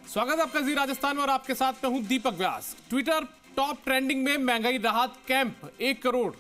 स्वागत है आपका जी राजस्थान में और आपके साथ मैं हूं दीपक व्यास। ट्विटर टॉप ट्रेंडिंग में महंगाई राहत कैंप 1 करोड़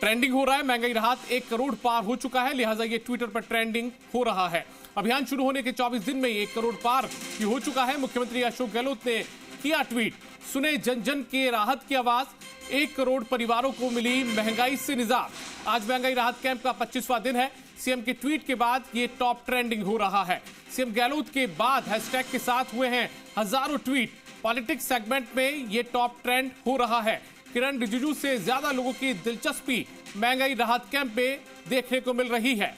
ट्रेंडिंग हो रहा है। महंगाई राहत 1 करोड़ पार हो चुका है, लिहाजा ये ट्विटर पर ट्रेंडिंग हो रहा है। अभियान शुरू होने के 24 दिन में 1 करोड़ पार भी हो चुका है। मुख्यमंत्री अशोक गहलोत ने किया ट्वीट, सुने जन जन के राहत की आवाज, 1 करोड़ परिवारों को मिली महंगाई से निजात। आज महंगाई राहत कैंप का 25वां दिन है। सीएम के ट्वीट के बाद ये टॉप ट्रेंडिंग हो रहा है। सीएम गहलोत के बाद हैशटैग के साथ हुए हैं हजारों ट्वीट। पॉलिटिक्स सेगमेंट में ये टॉप ट्रेंड हो रहा है। किरण रिजिजू से ज्यादा लोगों की दिलचस्पी महंगाई राहत कैंप में देखने को मिल रही है।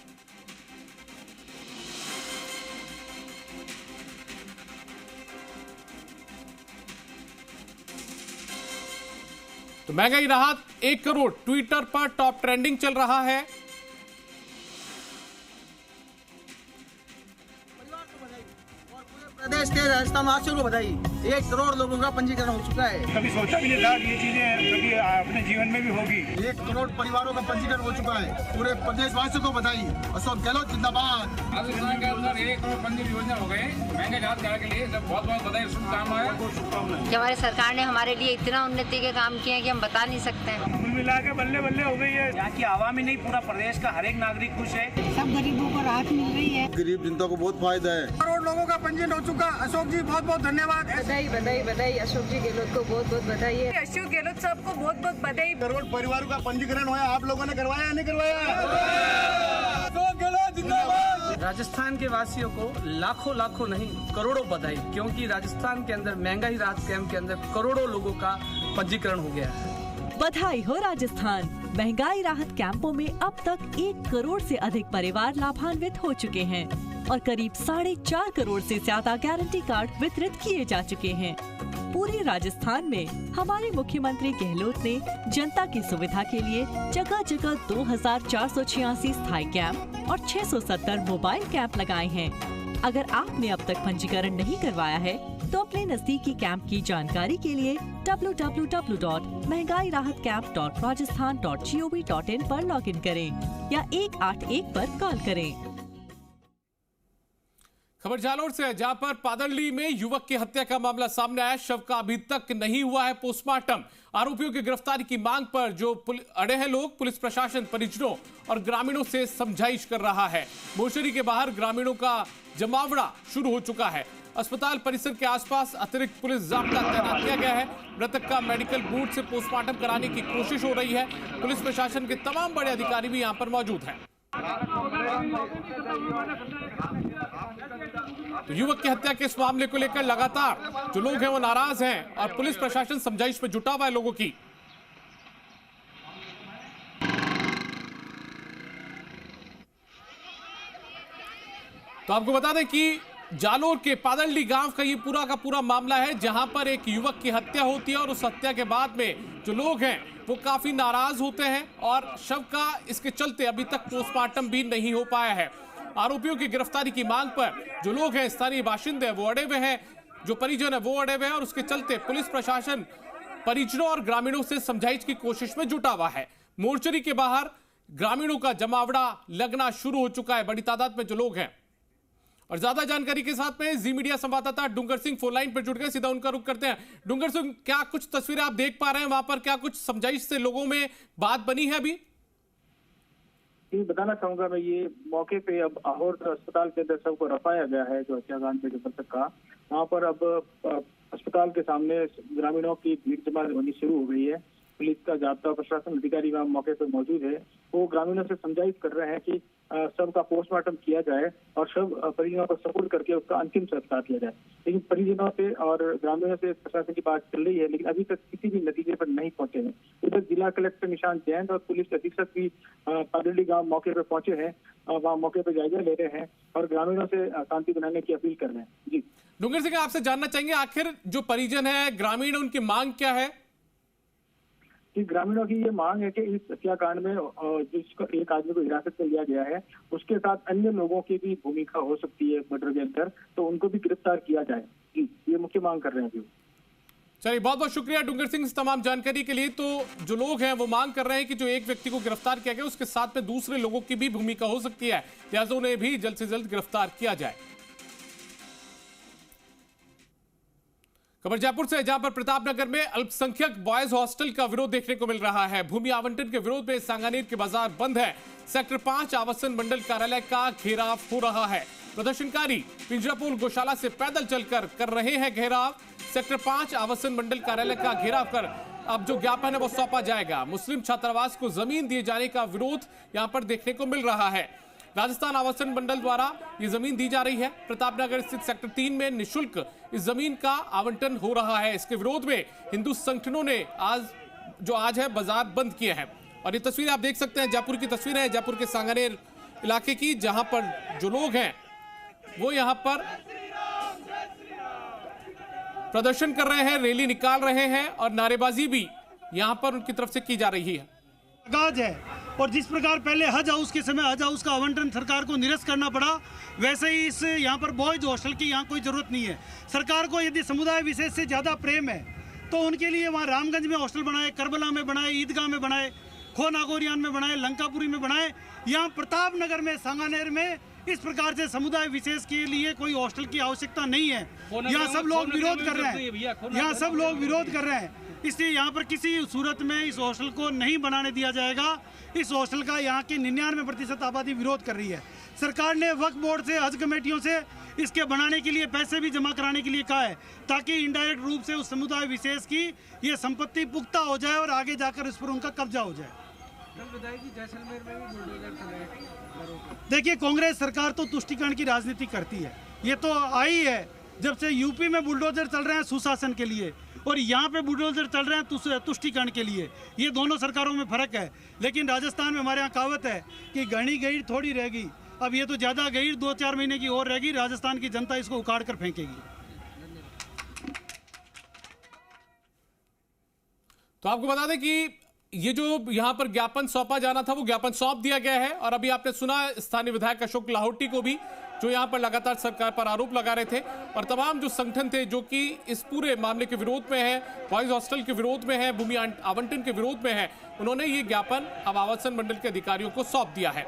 तो महंगाई राहत 1 करोड़ ट्विटर पर टॉप ट्रेंडिंग चल रहा है। प्रदेश के राजस्थान वासियों को बधाई। 1 करोड़ लोगों का पंजीकरण हो चुका है। कभी सोचा भी नहीं था कि ये चीजें कभी अपने जीवन में भी होगी। 1 करोड़ परिवारों का पंजीकरण हो चुका है। पूरे प्रदेश वासियों को बधाई। अशोक गहलोत जिंदाबाद। राजस्थान के अंदर 1 करोड़ पंजीकरण योजना हो गए। महंगाई राहत के लिए बहुत बहुत बधाई, शुभकामनाएं। हमारे सरकार ने हमारे लिए इतना उन्नति के काम किए हैं कि हम बता नहीं सकते हैं। कुल मिला के बल्ले बल्ले हो गई है। यहाँ की आवाम ही नहीं, पूरा प्रदेश का हर एक नागरिक खुश है। सब गरीबों को राहत मिल रही है। गरीब जनता को बहुत फायदा है। करोड़ लोगों का पंजीकरण हो चुका। अशोक जी बहुत बहुत धन्यवाद। बधाई बधाई बधाई। अशोक जी गहलोत को बहुत बहुत बधाई है। अशोक गहलोत साहब को बहुत बहुत बधाई। करोड़ परिवारों का पंजीकरण हुआ। आप लोगों ने करवाया या नहीं करवाया? राजस्थान के वासियों को लाखों लाखों नहीं करोड़ों बधाई, क्योंकि राजस्थान के अंदर महंगाई राहत कैंप के अंदर करोड़ों लोगों का पंजीकरण हो गया है। बधाई हो राजस्थान। महंगाई राहत कैंपों में अब तक 1 करोड़ से अधिक परिवार लाभान्वित हो चुके हैं और करीब 4.5 करोड़ से ज्यादा गारंटी कार्ड वितरित किए जा चुके हैं। पूरे राजस्थान में हमारे मुख्यमंत्री गहलोत ने जनता की सुविधा के लिए जगह जगह 2486 स्थायी कैंप और 670 मोबाइल कैंप लगाए हैं। अगर आपने अब तक पंजीकरण नहीं करवाया है तो अपने नजदीकी कैंप की जानकारी के लिए www.महंगाईराहतcamp.rajasthan.gov.in पर लॉगिन करें या 181 पर कॉल करें। खबर जालौर से है, जहां पर पादरली में युवक की हत्या का मामला सामने आया। शव का अभी तक नहीं हुआ है पोस्टमार्टम। आरोपियों की गिरफ्तारी की मांग पर जो अड़े हैं लोग, पुलिस प्रशासन परिजनों और ग्रामीणों से समझाइश कर रहा है। मोर्चरी के बाहर ग्रामीणों का जमावड़ा शुरू हो चुका है। अस्पताल परिसर के आसपास अतिरिक्त पुलिस जाब्ता तैनात किया गया है। मृतक का मेडिकल बोर्ड से पोस्टमार्टम कराने की कोशिश हो रही है। पुलिस प्रशासन के तमाम बड़े अधिकारी भी यहां पर मौजूद हैं। तो युवक की हत्या के इस मामले को लेकर लगातार जो लोग हैं वो नाराज हैं और पुलिस प्रशासन समझाइश में जुटा हुआ है लोगों की। तो आपको बता दें कि जालोर के पादरली गांव का ये पूरा का पूरा मामला है, जहां पर एक युवक की हत्या होती है और उस हत्या के बाद में जो लोग हैं वो काफी नाराज होते हैं और शव का इसके चलते अभी तक पोस्टमार्टम भी नहीं हो पाया है। आरोपियों की गिरफ्तारी की मांग पर जो लोग हैं, स्थानीय बाशिंदे वो अड़े हुए हैं, जो परिजन है वो अड़े हुए हैं और उसके चलते पुलिस प्रशासन परिजनों और ग्रामीणों से समझाइश की कोशिश में जुटा हुआ है। मोर्चरी के बाहर ग्रामीणों का जमावड़ा लगना शुरू हो चुका है, बड़ी तादाद में जो लोग हैं। और ज्यादा जानकारी के साथ में जी मीडिया संवाददाता डूंगर सिंह फोन लाइन पर जुड़ गए, सीधा उनका रुख करते हैं। डूंगर सिंह, क्या कुछ तस्वीरें आप देख पा रहे हैं वहां पर? क्या कुछ समझाइश से लोगों में बात बनी है अभी? बताना चाहूंगा मैं, ये मौके पे अब आहोर अस्पताल के अंदर सबको रफाया गया है। जो हत्याकांड में जो मृतक का, वहाँ पर अब अस्पताल के सामने ग्रामीणों की भीड़ जमा होनी शुरू हो गई है। पुलिस का जाब्ता प्रशासन अधिकारी वहाँ मौके पर मौजूद है। वो ग्रामीणों से समझाइश कर रहे हैं कि शव का पोस्टमार्टम किया जाए और शव परिजनों को सपोर्ट करके उसका अंतिम संस्कार किया जाए। लेकिन परिजनों से और ग्रामीणों से प्रशासन की बात चल रही है, लेकिन अभी तक किसी भी नतीजे पर नहीं पहुंचे हैं। उधर जिला कलेक्टर निशांत जैन और पुलिस अधीक्षक भी पादरली गांव मौके पर पहुंचे हैं। वहाँ मौके पर जायजा ले रहे हैं और ग्रामीणों से शांति बनाने की अपील कर रहे हैं। जी डूंगर सिंह, आपसे जानना चाहेंगे आखिर जो परिजन है, ग्रामीण, उनकी मांग क्या है? ग्रामीणों की ये मांग है कि इस हत्याकांड में जिसको एक आदमी को हिरासत में लिया गया है, उसके साथ अन्य लोगों की भी भूमिका हो सकती है मर्डर के अंदर, तो उनको भी गिरफ्तार किया जाए। जी, ये मुख्य मांग कर रहे हैं। चलिए, बहुत बहुत शुक्रिया डूंगर सिंह इस तमाम जानकारी के लिए। तो जो लोग हैं वो मांग कर रहे हैं कि जो एक व्यक्ति को गिरफ्तार किया गया उसके साथ में दूसरे लोगों की भी भूमिका हो सकती है, लिहाजा उन्हें भी जल्द से जल्द गिरफ्तार किया जाए। खबर जयपुर से, जहां पर प्रतापनगर में अल्पसंख्यक बॉयज हॉस्टल का विरोध देखने को मिल रहा है। भूमि आवंटन के विरोध में सांगानेर के बाजार बंद है। सेक्टर 5 आवासन मंडल कार्यालय का घेराव हो रहा है। प्रदर्शनकारी पिंजरापुर गौशाला से पैदल चलकर कर रहे हैं घेराव। सेक्टर 5 आवासन मंडल कार्यालय का घेराव कर अब जो ज्ञापन है वो सौंपा जाएगा। मुस्लिम छात्रावास को जमीन दिए जाने का विरोध यहां पर देखने को मिल रहा है। राजस्थान आवासन मंडल द्वारा ये जमीन दी जा रही है। प्रतापनगर स्थित सेक्टर 3 में निःशुल्क इस जमीन का आवंटन हो रहा है। इसके विरोध में हिंदू संगठनों ने आज है बाजार बंद किए हैं। और ये तस्वीर आप देख सकते हैं, जयपुर की तस्वीर है, जयपुर के सांगानेर इलाके की, जहां पर जो लोग हैं वो यहां पर प्रदर्शन कर रहे हैं, रैली निकाल रहे हैं और नारेबाजी भी यहां पर उनकी तरफ से की जा रही है। और जिस प्रकार पहले हज हाउस के समय हज हाउस का आवंटन सरकार को निरस्त करना पड़ा, वैसे ही इस यहाँ पर बॉयज हॉस्टल की यहाँ कोई ज़रूरत नहीं है। सरकार को यदि समुदाय विशेष से ज़्यादा प्रेम है तो उनके लिए वहाँ रामगंज में हॉस्टल बनाए, करबला में बनाए, ईदगाह में बनाए, खो नागौरियान में बनाए, लंकापुरी में बनाए। यहाँ प्रतापनगर में, सांगानेर में इस प्रकार से समुदाय विशेष के लिए कोई हॉस्टल की आवश्यकता नहीं है। यहाँ सब लोग विरोध कर रहे हैं, यहाँ सब लोग विरोध कर रहे हैं। इसलिए यहाँ पर किसी सूरत में इस हॉस्टल को नहीं बनाने दिया जाएगा। इस हॉस्टल का यहाँ की 99% आबादी विरोध कर रही है। सरकार ने वक्फ बोर्ड से, हज कमेटियों से इसके बनाने के लिए पैसे भी जमा कराने के लिए कहा है, ताकि इनडायरेक्ट रूप से उस समुदाय विशेष की ये संपत्ति पुख्ता हो जाए और आगे जाकर इस पर उनका कब्जा हो जाए। देखिए, कांग्रेस सरकार तो तुष्टीकरण की राजनीति करती है। ये तो आई है जब से यूपी में बुलडोजर चल रहे हैं सुशासन के लिए और यहाँ पे बुलडोजर चल रहे हैं तुष्टीकरण के लिए। ये दोनों सरकारों में फर्क है। लेकिन राजस्थान में हमारे यहाँ कहावत है कि गहनी गहीर थोड़ी रहेगी। अब ये तो ज़्यादा गहीर 2-4 महीने की और रहेगी। राजस्थान की जनता इसको उखाड़ कर फेंकेगी। तो आपको बता दें कि ये जो यहां पर ज्ञापन सौंपा जाना था वो ज्ञापन सौंप दिया गया है। और अभी आपने सुना स्थानीय विधायक अशोक लाहौटी को भी, जो यहां पर लगातार सरकार पर आरोप लगा रहे थे। और तमाम जो संगठन थे जो कि इस पूरे मामले के विरोध में है, बॉयज हॉस्टल के विरोध में है, भूमि आवंटन के विरोध में है, उन्होंने ये ज्ञापन अब आवासन मंडल के अधिकारियों को सौंप दिया है।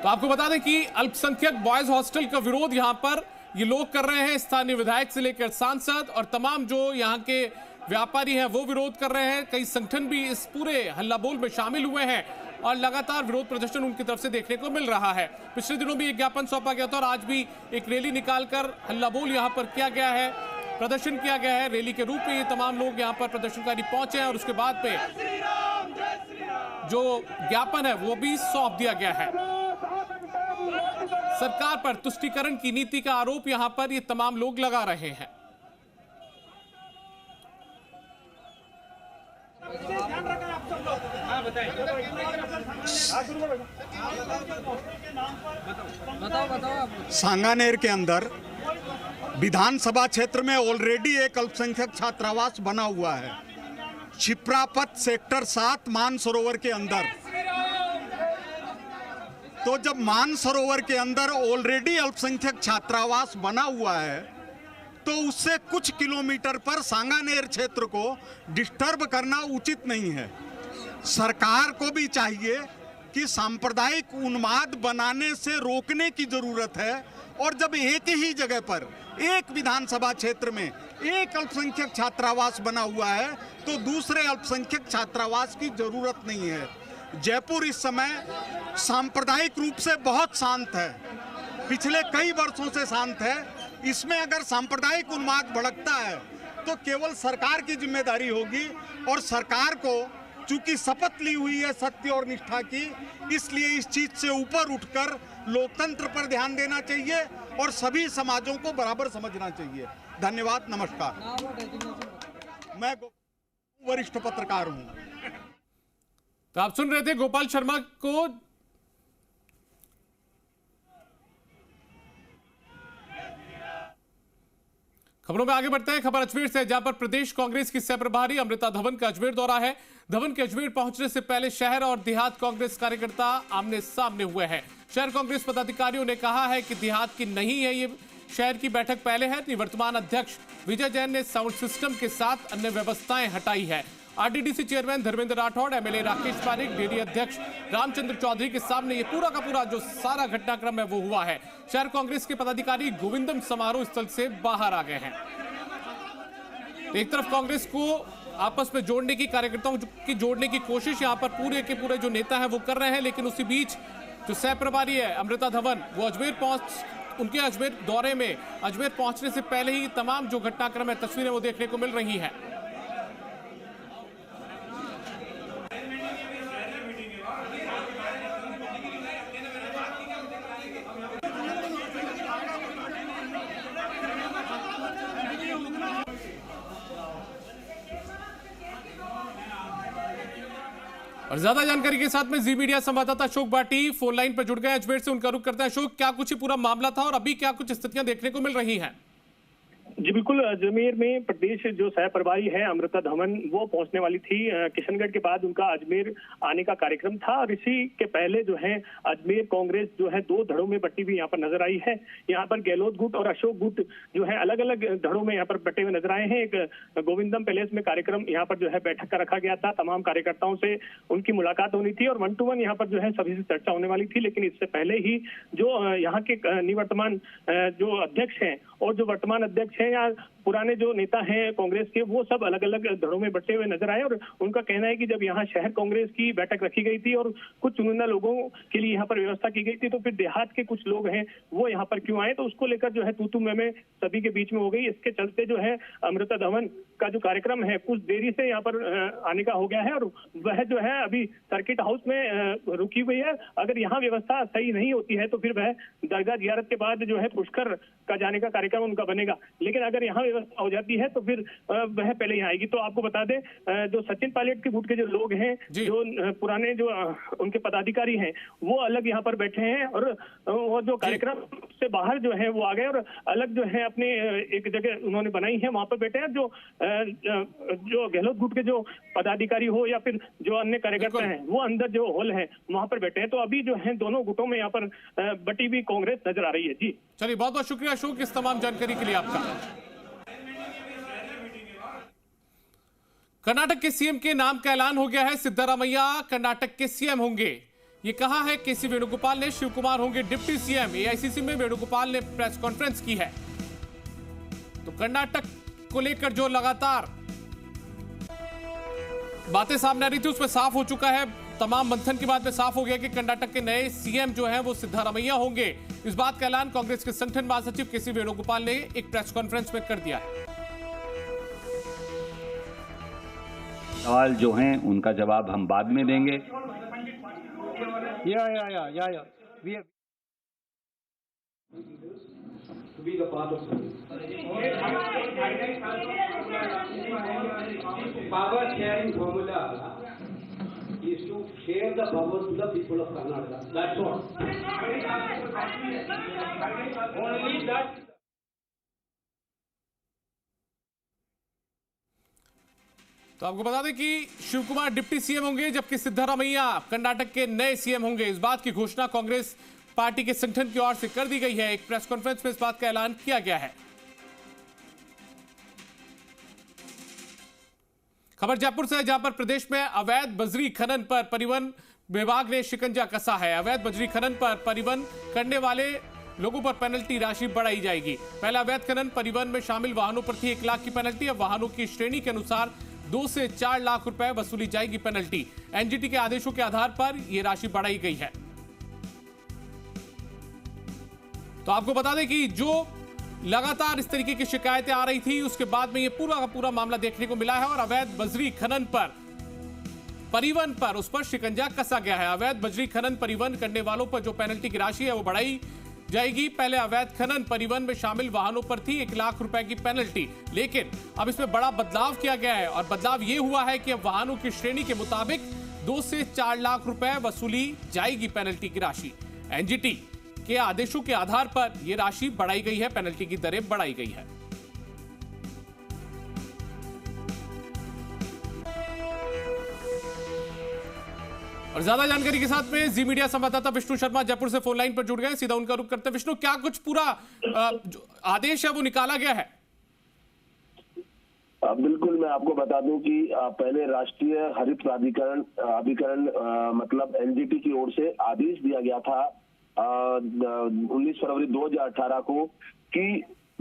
तो आपको बता दें कि अल्पसंख्यक बॉयज हॉस्टल का विरोध यहां पर ये लोग कर रहे हैं। स्थानीय विधायक से लेकर सांसद और तमाम जो यहाँ के व्यापारी हैं वो विरोध कर रहे हैं। कई संगठन भी इस पूरे हल्लाबोल में शामिल हुए हैं और लगातार विरोध प्रदर्शन उनकी तरफ से देखने को मिल रहा है। पिछले दिनों भी एक ज्ञापन सौंपा गया था और आज भी एक रैली निकालकर हल्लाबोल यहाँ पर किया गया है, प्रदर्शन किया गया है। रैली के रूप में ये तमाम लोग यहाँ पर प्रदर्शनकारी पहुंचे हैं और उसके बाद में जो ज्ञापन है वो भी सौंप दिया गया है। सरकार पर तुष्टीकरण की नीति का आरोप यहां पर ये तमाम लोग लगा रहे हैं। सांगानेर के अंदर विधानसभा क्षेत्र में ऑलरेडी एक अल्पसंख्यक छात्रावास बना हुआ है। छिप्रापत सेक्टर 7 मानसरोवर के अंदर। तो जब मानसरोवर के अंदर ऑलरेडी अल्पसंख्यक छात्रावास बना हुआ है तो उससे कुछ किलोमीटर पर सांगानेर क्षेत्र को डिस्टर्ब करना उचित नहीं है। सरकार को भी चाहिए कि सांप्रदायिक उन्माद बनाने से रोकने की जरूरत है। और जब एक ही जगह पर, एक विधानसभा क्षेत्र में एक अल्पसंख्यक छात्रावास बना हुआ है तो दूसरे अल्पसंख्यक छात्रावास की जरूरत नहीं है। जयपुर इस समय सांप्रदायिक रूप से बहुत शांत है, पिछले कई वर्षों से शांत है। इसमें अगर सांप्रदायिक उन्माद भड़कता है तो केवल सरकार की जिम्मेदारी होगी। और सरकार को चूंकि शपथ ली हुई है सत्य और निष्ठा की, इसलिए इस चीज से ऊपर उठकर लोकतंत्र पर ध्यान देना चाहिए और सभी समाजों को बराबर समझना चाहिए। धन्यवाद, नमस्कार। मैं वरिष्ठ पत्रकार हूँ। तो आप सुन रहे थे गोपाल शर्मा को। खबरों में आगे बढ़ते हैं। खबर अजमेर से, जहां पर प्रदेश कांग्रेस की सह प्रभारी अमृता धवन का अजमेर दौरा है। धवन के अजमेर पहुंचने से पहले शहर और देहात कांग्रेस कार्यकर्ता आमने सामने हुए हैं। शहर कांग्रेस पदाधिकारियों ने कहा है कि देहात की नहीं है, ये शहर की बैठक पहले है। निवर्तमान अध्यक्ष विजय जैन ने साउंड सिस्टम के साथ अन्य व्यवस्थाएं हटाई है। RTDC chairman Dharmendra Rathore, MLA Rakesh Pareek, dairy अध्यक्ष रामचंद्र चौधरी के सामने ये पूरा का पूरा जो सारा घटनाक्रम है वो हुआ है। शहर कांग्रेस के पदाधिकारी गोविंदम समारोह स्थल से बाहर आ गए हैं। एक तरफ कांग्रेस को आपस में जोड़ने की, कार्यकर्ताओं की जोड़ने की कोशिश यहां पर पूरे के पूरे जो नेता है वो कर रहे हैं, लेकिन उसी बीच जो सह प्रभारी है अमृता धवन, वो उनके अजमेर दौरे में अजमेर पहुंचने से पहले ही तमाम जो घटनाक्रम है तस्वीरें वो देखने को मिल रही हैं। और ज्यादा जानकारी के साथ में जी मीडिया संवाददाता अशोक भाटी फोन लाइन पर जुड़ गए, अजमेर से उनका रुख करते हैं। अशोक, क्या कुछ ही पूरा मामला था और अभी क्या कुछ स्थितियां देखने को मिल रही हैं? जी बिल्कुल, अजमेर में प्रदेश जो सह प्रभारी है अमृता धवन, वो पहुंचने वाली थी। किशनगढ़ के बाद उनका अजमेर आने का कार्यक्रम था और इसी के पहले जो है अजमेर कांग्रेस जो है दो धड़ों में बटी हुई यहाँ पर नजर आई है। यहाँ पर गहलोत गुट और अशोक गुट जो है अलग अलग धड़ों में यहाँ पर बटे हुए नजर आए हैं। एक गोविंदम पैलेस में कार्यक्रम यहाँ पर जो है बैठक का रखा गया था, तमाम कार्यकर्ताओं से उनकी मुलाकात होनी थी और 1 to 1 यहाँ पर जो है सभी से चर्चा होने वाली थी। लेकिन इससे पहले ही जो यहाँ के निवर्तमान जो अध्यक्ष हैं और जो वर्तमान अध्यक्ष हैं या पुराने जो नेता हैं कांग्रेस के, वो सब अलग अलग धड़ों में बटे हुए नजर आए। और उनका कहना है कि जब यहाँ शहर कांग्रेस की बैठक रखी गई थी और कुछ चुनिंदा लोगों के लिए यहाँ पर व्यवस्था की गई थी, तो फिर देहात के कुछ लोग हैं वो यहाँ पर क्यों आए, तो उसको लेकर जो है तू तू मैं सभी के बीच में हो गई। इसके चलते जो है अमृता धवन का जो कार्यक्रम है कुछ देरी से यहाँ पर आने का हो गया है और वह जो है अभी सर्किट हाउस में रुकी हुई है। अगर यहाँ व्यवस्था सही नहीं होती है तो फिर वह दरगाह जियारत के बाद जो है पुष्कर का जाने का कार्यक्रम उनका बनेगा। लेकिन अगर यहाँ व्यवस्था हो जाती है तो फिर वह पहले ही आएगी। तो आपको बता दें, जो सचिन पायलट के गुट के जो लोग हैं, जो पुराने जो उनके पदाधिकारी हैं, वो अलग यहाँ पर बैठे हैं और वो जो कार्यक्रम से बाहर जो है वो आ गए और अलग जो है अपने एक जगह उन्होंने बनाई है, वहां पर बैठे हैं। जो गहलोत गुट के जो पदाधिकारी हो या फिर जो अन्य कार्यकर्ता हैं, वो अंदर जो हॉल है वहां पर बैठे हैं। तो अभी जो है दोनों गुटों में यहाँ पर बटी हुई कांग्रेस नजर आ रही है। जी चलिए, बहुत बहुत शुक्रिया अशोक इस तमाम जानकारी के लिए आपका। कर्नाटक के सीएम के नाम का ऐलान हो गया है। सिद्धारामैया कर्नाटक के सीएम होंगे, ये कहा है केसी वेणुगोपाल ने। शिव कुमार होंगे डिप्टी सीएम। एआईसीसी में वेणुगोपाल ने प्रेस कॉन्फ्रेंस की है। तो कर्नाटक को लेकर जो लगातार बातें सामने आ रही थी उसमें साफ हो चुका है, तमाम मंथन के बाद में साफ हो गया कि कर्नाटक के नए सीएम जो हैं वो सिद्धारामैया होंगे। इस बात का ऐलान कांग्रेस के संगठन महासचिव केसी वेणुगोपाल ने एक प्रेस कॉन्फ्रेंस में कर दिया है। सवाल जो हैं उनका जवाब हम बाद में देंगे। Power sharing formula is to share the power to the people of Karnataka. That's all. Only that. तो आपको बता दें कि शिव कुमार डिप्टी सीएम होंगे जबकि सिद्धारामैया कर्नाटक के नए सीएम होंगे। इस बात की घोषणा कांग्रेस पार्टी के संगठन की ओर से कर दी गई है। एक प्रेस कॉन्फ्रेंस में इस बात का ऐलान किया गया है। खबर जयपुर से है, जहां पर प्रदेश में अवैध बजरी खनन पर परिवहन विभाग ने शिकंजा कसा है। अवैध बजरी खनन पर परिवहन करने वाले लोगों पर पेनल्टी राशि बढ़ाई जाएगी। पहले अवैध खनन परिवहन में शामिल वाहनों पर थी 1 लाख की पेनल्टी, अब वाहनों की श्रेणी के अनुसार 2 से 4 लाख रुपए वसूली जाएगी पेनल्टी। एनजीटी के आदेशों के आधार पर यह राशि बढ़ाई गई है। तो आपको बता दें कि जो लगातार इस तरीके की शिकायतें आ रही थी उसके बाद में यह पूरा का पूरा मामला देखने को मिला है और अवैध बजरी खनन पर परिवहन पर उस पर शिकंजा कसा गया है। अवैध बजरी खनन परिवहन करने वालों पर जो पेनल्टी की राशि है वो बढ़ाई जाएगी। पहले अवैध खनन परिवहन में शामिल वाहनों पर थी 1 लाख रुपए की पेनल्टी, लेकिन अब इसमें बड़ा बदलाव किया गया है और बदलाव यह हुआ है कि अब वाहनों की श्रेणी के मुताबिक 2 से 4 लाख रुपए वसूली जाएगी पेनल्टी की राशि। एनजीटी के आदेशों के आधार पर यह राशि बढ़ाई गई है, पेनल्टी की दरें बढ़ाई गई है। और ज्यादा जानकारी के साथ में जी मीडिया संवाददाता विष्णु शर्मा जयपुर से फोन लाइन पर जुड़ गए, सीधा उनका रुख करते हैं। विष्णु, क्या कुछ पूरा जो आदेश है वो निकाला गया है? बिल्कुल, मैं आपको बता दूं कि पहले राष्ट्रीय हरित प्राधिकरण अभिकरण मतलब एनजीटी की ओर से आदेश दिया गया था 19 फरवरी 2018 को कि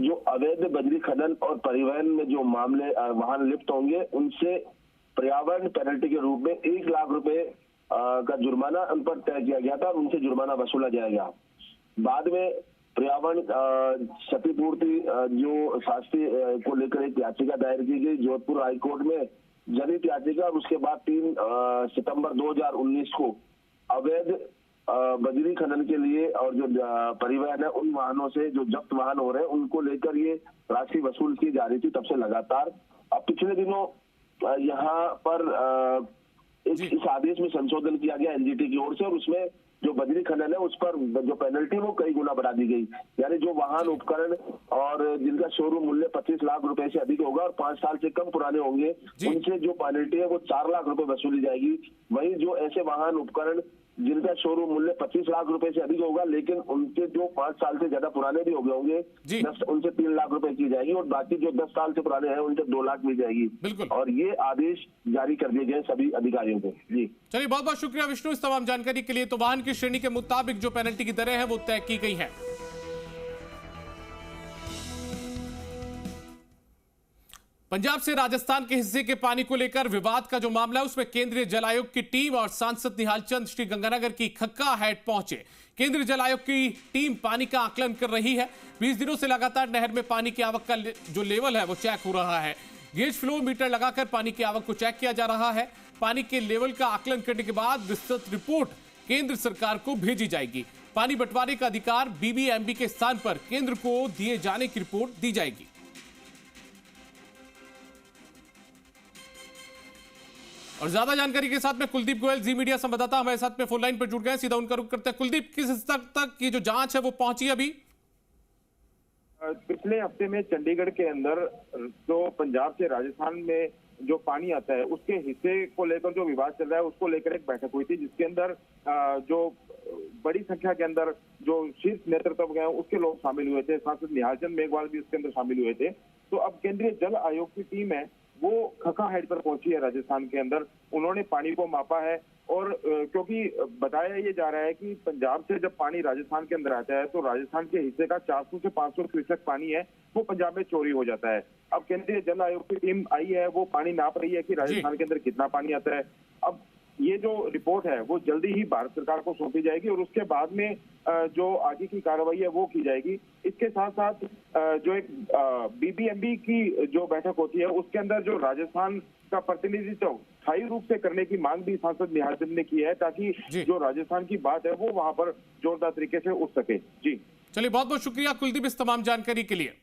जो अवैध बजरी खनन और परिवहन में जो मामले वाहन लिप्त होंगे उनसे पर्यावरण पेनल्टी के रूप में 1 लाख रुपए का जुर्माना उन पर तय किया गया था और उनसे जुर्माना वसूला जाएगा। बाद में पर्यावरण क्षतिपूर्ति जो शास्त्री को लेकर एक याचिका दायर की गई जोधपुर हाईकोर्ट में जनहित याचिका, और उसके बाद 3 सितंबर 2019 को अवैध बजरी खनन के लिए और जो परिवहन है उन वाहनों से जो जब्त वाहन हो रहे हैं उनको लेकर ये राशि वसूल की जा रही थी तब से लगातार। अब पिछले दिनों यहाँ पर इस आदेश में संशोधन किया गया एनजीटी की ओर से, और उसमें जो बजरी खनन है उस पर जो पेनल्टी वो कई गुना बढ़ा दी गई। यानी जो वाहन उपकरण और जिनका शोरूम मूल्य 25 लाख रुपए से अधिक होगा और 5 साल से कम पुराने होंगे उनसे जो पेनल्टी है वो 4 लाख रुपए वसूली जाएगी। वहीं जो ऐसे वाहन उपकरण जिनका शोरूम मूल्य 25 लाख रुपए से अधिक होगा लेकिन उनके जो 5 साल से ज्यादा पुराने भी हो गए होंगे उनसे 3 लाख रुपए की जाएगी, और बाकी जो 10 साल से पुराने हैं उनसे 2 लाख मिल जाएगी। और ये आदेश जारी कर दिए गए सभी अधिकारियों को। जी चलिए, बहुत बहुत शुक्रिया विष्णु इस तमाम जानकारी के लिए। तो वाहन की श्रेणी के मुताबिक जो पेनल्टी की दरें हैं वो तय की गई है। पंजाब से राजस्थान के हिस्से के पानी को लेकर विवाद का जो मामला है उसमें केंद्रीय जल आयोग की टीम और सांसद निहाल चंद श्री गंगानगर की खक्का हैट पहुंचे। केंद्रीय जल आयोग की टीम पानी का आकलन कर रही है। 20 दिनों से लगातार नहर में पानी की आवक का जो लेवल है वो चेक हो रहा है। गेज फ्लो मीटर लगाकर पानी की आवक को चेक किया जा रहा है। पानी के लेवल का आकलन करने के बाद विस्तृत रिपोर्ट केंद्र सरकार को भेजी जाएगी। पानी बंटवारे का अधिकार बीबीएमबी के स्थान पर केंद्र को दिए जाने की रिपोर्ट दी जाएगी। और ज्यादा जानकारी के साथ में कुलदीप गोयल जी मीडिया संवाददाता हमारे साथ में फोन लाइन पर जुड़ गए। सीधा उनका रुख करते हैं। कुलदीप, किस हद तक ये जो जांच है वो पहुंची अभी? पिछले हफ्ते में चंडीगढ़ के अंदर जो पंजाब से राजस्थान में जो पानी आता है उसके हिस्से को लेकर जो विवाद चल रहा है उसको लेकर एक बैठक हुई थी जिसके अंदर जो बड़ी संख्या के अंदर जो शीर्ष नेतृत्व गए उसके लोग शामिल हुए थे। सांसद निहाल चंद मेघवाल भी उसके अंदर शामिल हुए थे। तो अब केंद्रीय जल आयोग की टीम है वो खक्का हेड पर पहुंची है राजस्थान के अंदर। उन्होंने पानी को मापा है और क्योंकि बताया ये जा रहा है कि पंजाब से जब पानी राजस्थान के अंदर आता है तो राजस्थान के हिस्से का 400 से 500 क्यूसेक पानी है वो पंजाब में चोरी हो जाता है। अब केंद्रीय जल आयोग की टीम आई है, वो पानी नाप रही है कि राजस्थान के अंदर कितना पानी आता है। अब ये जो रिपोर्ट है वो जल्दी ही भारत सरकार को सौंपी जाएगी और उसके बाद में जो आगे की कार्रवाई है वो की जाएगी। इसके साथ साथ जो एक बीबीएमबी की जो बैठक होती है उसके अंदर जो राजस्थान का प्रतिनिधित्व स्थायी रूप से करने की मांग भी सांसद निहाल चंद ने की है ताकि जो राजस्थान की बात है वो वहां पर जोरदार तरीके से उठ सके। जी चलिए, बहुत बहुत शुक्रिया कुलदीप इस तमाम जानकारी के लिए।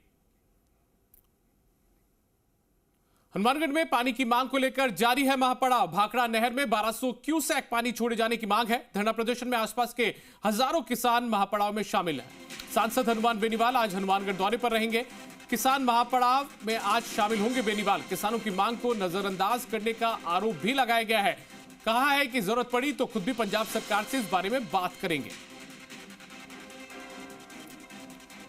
हनुमानगढ़ में पानी की मांग को लेकर जारी है महापड़ाव। भाखड़ा नहर में 1200 क्यूसेक पानी छोड़े जाने की मांग है। धरना प्रदर्शन में आसपास के हजारों किसान महापड़ाव में शामिल हैं। सांसद हनुमान बेनीवाल आज हनुमानगढ़ दौरे पर रहेंगे। किसान महापड़ाव में आज शामिल होंगे बेनीवाल। किसानों की मांग को नजरअंदाज करने का आरोप भी लगाया गया है। कहा है कि जरूरत पड़ी तो खुद भी पंजाब सरकार से इस बारे में बात करेंगे।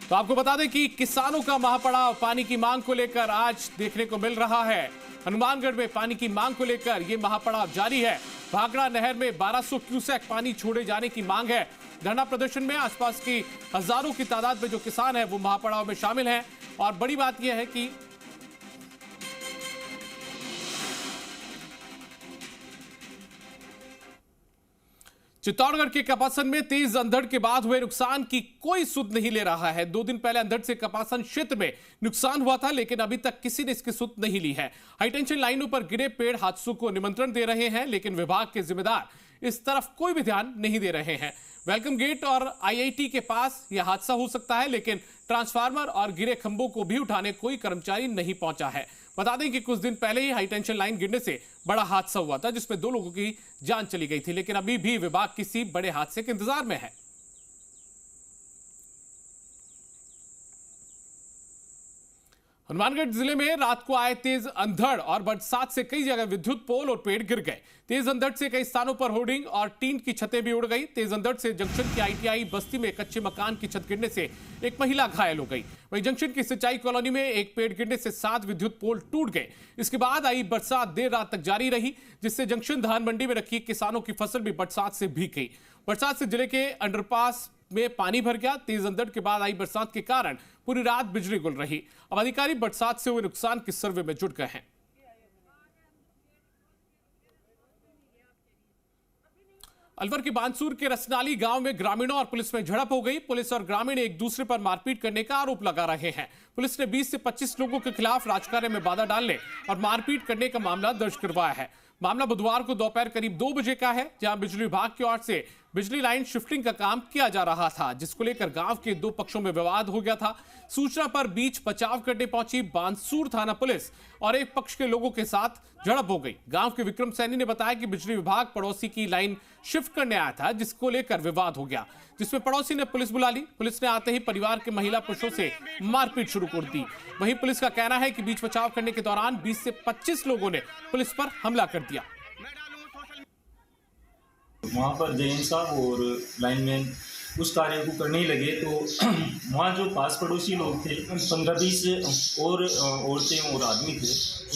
तो आपको बता दें कि किसानों का महापड़ाव पानी की मांग को लेकर आज देखने को मिल रहा है। हनुमानगढ़ में पानी की मांग को लेकर यह महापड़ाव जारी है। भाखड़ा नहर में 1200 क्यूसेक पानी छोड़े जाने की मांग है। धरना प्रदर्शन में आसपास की हजारों की तादाद में जो किसान हैं वो महापड़ाव में शामिल हैं। और बड़ी बात यह है कि चित्तौड़गढ़ के कपासन में तेज अंधड़ के बाद हुए नुकसान की कोई सुध नहीं ले रहा है। 2 दिन पहले अंधड़ से कपासन क्षेत्र में नुकसान हुआ था लेकिन अभी तक किसी ने इसकी सुध नहीं ली है। हाईटेंशन लाइनों पर गिरे पेड़ हादसों को निमंत्रण दे रहे हैं लेकिन विभाग के जिम्मेदार इस तरफ कोई भी ध्यान नहीं दे रहे हैं। वेलकम गेट और आईआईटी के पास यह हादसा हो सकता है लेकिन ट्रांसफार्मर और गिरे खंभों को भी उठाने कोई कर्मचारी नहीं पहुंचा है। बता दें कि कुछ दिन पहले ही हाईटेंशन लाइन गिरने से बड़ा हादसा हुआ था जिसमें 2 लोगों की जान चली गई थी लेकिन अभी भी विभाग किसी बड़े हादसे के इंतजार में है। हनुमानगढ़ जिले में रात को आए तेज अंधड़ और बरसात से कई जगह विद्युत पोल और पेड़ गिर गए। तेज अंधड़ से कई स्थानों पर होर्डिंग और टीन की छतें भी उड़ गई। तेज अंधड़ से जंक्शन की ITI बस्ती में कच्चे मकान की छत गिरने से एक महिला घायल हो गई। वहीं जंक्शन की सिंचाई कॉलोनी में एक पेड़ गिरने से 7 विद्युत पोल टूट गए। इसके बाद आई बरसात देर रात तक जारी रही, जिससे जंक्शन धान मंडी में रखी किसानों की फसल भी बरसात से भीग गई। बरसात से जिले के अंडरपास में पानी भर गया। तेज अंधड़ के बाद आई बरसात के कारण पूरी रात बिजली गुल रही। अब अधिकारी बरसात से हुए नुकसान के सर्वे में जुट गए हैं। अलवर के बानसूर के रसनाली गांव में ग्रामीणों और पुलिस में झड़प हो गई। पुलिस और ग्रामीण एक दूसरे पर मारपीट करने का आरोप लगा रहे हैं। पुलिस ने 20 से 25 लोगों के खिलाफ राजकार्य में बाधा डालने और मारपीट करने का मामला दर्ज करवाया है। मामला बुधवार को दोपहर करीब 2 बजे का है, जहां बिजली विभाग की ओर से बिजली लाइन शिफ्टिंग का काम किया जा रहा था, जिसको लेकर गांव के 2 पक्षों में विवाद हो गया था। सूचना पर बीच बचाव करने पहुंची बानसूर थाना पुलिस और एक पक्ष के लोगों के साथ झड़प हो गई। गांव के विक्रम सैनी ने बताया कि बिजली विभाग पड़ोसी की लाइन शिफ्ट करने आया था, जिसको लेकर विवाद हो गया, जिसमें पड़ोसी ने पुलिस बुला ली। पुलिस ने आते ही परिवार के महिला पुरुषों से मारपीट शुरू कर दी। वहीं पुलिस का कहना है कि बीच बचाव करने के दौरान 20 से 25 लोगों ने पुलिस पर हमला कर दिया। वहाँ पर जैन साहब और लाइनमैन उस कार्य को करने ही लगे तो वहाँ जो पास पड़ोसी लोग थे 15-20 और औरतें और आदमी थे,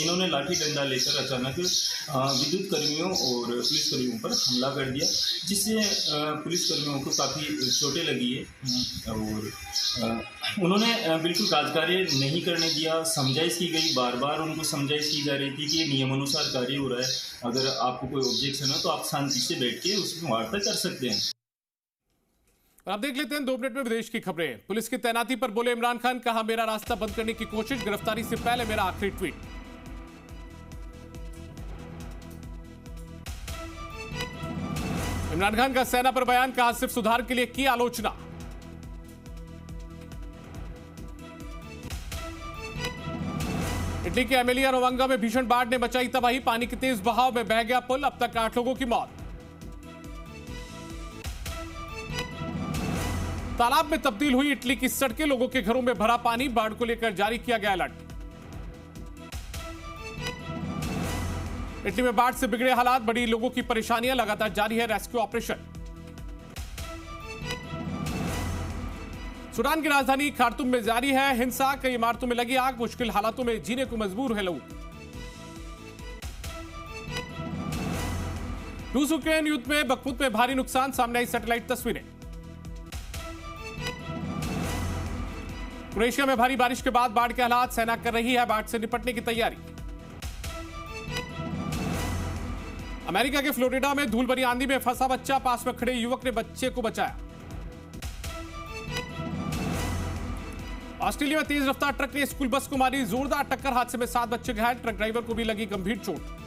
इन्होंने लाठी डंडा लेकर अचानक विद्युत कर्मियों और पुलिस कर्मियों पर हमला कर दिया, जिससे पुलिस कर्मियों को काफ़ी चोटें लगी है। और उन्होंने बिल्कुल राजकार्य नहीं करने दिया। समझाइश की गई, बार बार उनको समझाइश की जा रही थी कि ये नियमानुसार कार्य हो रहा है, अगर आपको कोई ऑब्जेक्शन है तो आप शांति से बैठ के उसमें वार्ता कर सकते हैं। अब देख लेते हैं 2 मिनट में विदेश की खबरें। पुलिस की तैनाती पर बोले इमरान खान, कहा मेरा रास्ता बंद करने की कोशिश, गिरफ्तारी से पहले मेरा आखिरी ट्वीट। इमरान खान का सेना पर बयान, कहा सिर्फ सुधार के लिए की आलोचना। इटली के एमिलिया रोमांगा में भीषण बाढ़ ने मचाई तबाही, पानी के तेज बहाव में बह गया पुल, अब तक 8 लोगों की मौत। तालाब में तब्दील हुई इटली की सड़कें, लोगों के घरों में भरा पानी, बाढ़ को लेकर जारी किया गया अलर्ट। इटली में बाढ़ से बिगड़े हालात, बड़ी लोगों की परेशानियां, लगातार जारी है रेस्क्यू ऑपरेशन। सूडान की राजधानी खार्तूम में जारी है हिंसा, कई इमारतों में लगी आग, मुश्किल हालातों में जीने को मजबूर है लोग। रूस यूक्रेन युद्ध में बखमुत में भारी नुकसान, सामने आई सैटेलाइट तस्वीरें। क्रोएशिया में भारी बारिश के बाद बाढ़ के हालात, सेना कर रही है बाढ़ से निपटने की तैयारी। अमेरिका के फ्लोरिडा में धूल भरी आंधी में फंसा बच्चा, पास में खड़े युवक ने बच्चे को बचाया। ऑस्ट्रेलिया में तेज रफ्तार ट्रक ने स्कूल बस को मारी जोरदार टक्कर, हादसे में 7 बच्चे घायल, ट्रक ड्राइवर को भी लगी गंभीर चोट।